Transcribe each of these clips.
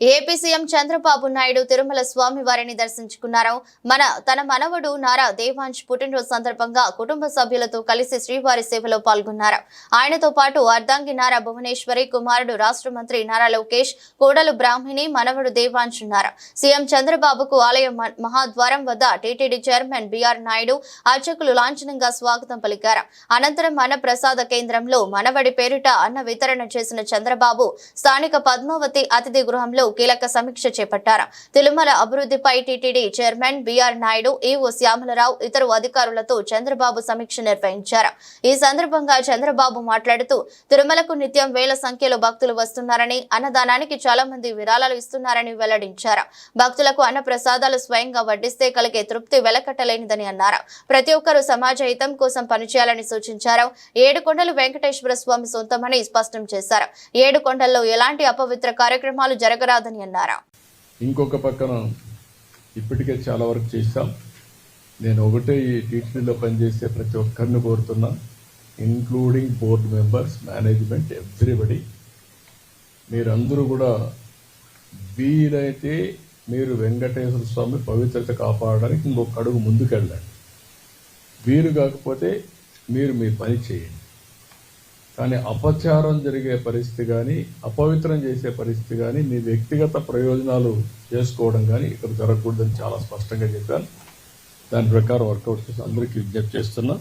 AP CM Chandrababu Naidu Tirumala స్వామి వారిని దర్శించుకున్నారు. తన మనవడు నారా దేవాంశ్ పుట్టినరోజు సందర్భంగా కుటుంబ సభ్యులతో కలిసి శ్రీవారి సేవలో పాల్గొన్నారు. ఆయనతో పాటు అర్ధాంగి నారా భువనేశ్వరి, కుమారుడు రాష్ట్ర మంత్రి నారా లోకేష్, కోడలు బ్రాహ్మిణి, మనవడు దేవాంశ్ ఉన్నారు. సీఎం చంద్రబాబుకు ఆలయ మహాద్వారం వద్ద టీటీడీ చైర్మన్ బిఆర్ నాయుడు అర్చకులు లాంఛనంగా స్వాగతం పలికారు. అనంతరం అన్న ప్రసాద కేంద్రంలో మనవడి పేరిట అన్న వితరణ చేసిన చంద్రబాబు స్థానిక పద్మావతి అతిథి గృహంలో కీలక సమీక్ష చేపట్టారు. తిరుమల అభివృద్ధిపై TTD chairman BR Naidu, EO Shyamala Rao, ఇతర అధికారులతో చంద్రబాబు సమీక్ష నిర్వహించారు. ఈ సందర్భంగా చంద్రబాబు మాట్లాడుతూ తిరుమలకు నిత్యం వేల సంఖ్యలో భక్తులు వస్తున్నారని, అన్నదానానికి చాలా మంది విరాళాలు ఇస్తున్నారని వెల్లడించారు. భక్తులకు అన్న ప్రసాదాలు స్వయంగా వడ్డిస్తే కలిగే తృప్తి వెలకట్టలేనిదని అన్నారు. ప్రతి ఒక్కరూ సమాజ హితం కోసం పనిచేయాలని సూచించారు. ఏడుకొండలు వెంకటేశ్వర స్వామి సొంతమని స్పష్టం చేశారు. ఏడుకొండల్లో ఎలాంటి అపవిత్ర కార్యక్రమాలు జరగరాదని అన్నారు. ఇంకొక పక్కన ఇప్పటికే చాలా వరకు చేశాం. నేను ఒకటే ఈ టీటీడీలో పనిచేసే ప్రతి ఒక్కరిని కోరుతున్నా, including board members, management, everybody, మీరందరూ కూడా వీలైతే మీరు వెంకటేశ్వర స్వామి పవిత్రత కాపాడడానికి ఇంకొక అడుగు ముందుకెళ్ళండి. వీలు కాకపోతే మీరు మీ పని చేయండి. కానీ అపచారం జరిగే పరిస్థితి కానీ, అపవిత్రం చేసే పరిస్థితి కానీ, మీ వ్యక్తిగత ప్రయోజనాలు చేసుకోవడం కానీ ఇక్కడ జరగకూడదని చాలా స్పష్టంగా చెప్పాను. దాని ప్రకారం వర్కౌట్ చేసి అందరికీ విజ్ఞప్తి చేస్తున్నా.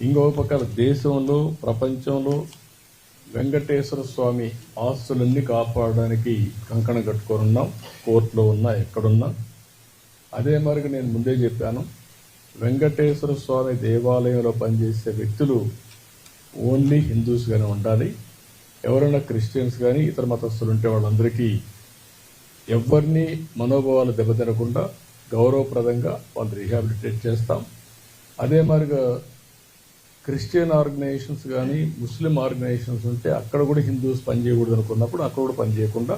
ఇంకొక పక్కన దేశంలో, ప్రపంచంలో వెంకటేశ్వర స్వామి ఆస్తులన్నీ కాపాడడానికి కంకణం కట్టుకొని ఉన్నాం. కోర్టులో ఉన్నా, ఎక్కడున్నా. అదే మరికి నేను ముందే చెప్పాను, వెంకటేశ్వర స్వామి దేవాలయంలో పనిచేసే వ్యక్తులు ఓన్లీ హిందూస్గానే ఉండాలి. ఎవరైనా క్రిస్టియన్స్ కానీ ఇతర మతస్థులు ఉంటే వాళ్ళందరికీ ఎవరిని మనోభావాలు దెబ్బతినకుండా గౌరవప్రదంగా వాళ్ళు రీహాబిలిటేట్ చేస్తాం. అదే మరిగా క్రిస్టియన్ ఆర్గనైజేషన్స్ కానీ, ముస్లిం ఆర్గనైజేషన్స్ ఉంటే అక్కడ కూడా హిందూస్ పనిచేయకూడదు అనుకున్నప్పుడు అక్కడ కూడా పనిచేయకుండా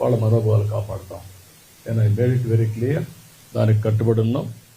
వాళ్ళ మనోభావాలు కాపాడుతాం. నేను I made it very clear. దానికి కట్టుబడి ఉన్నాం.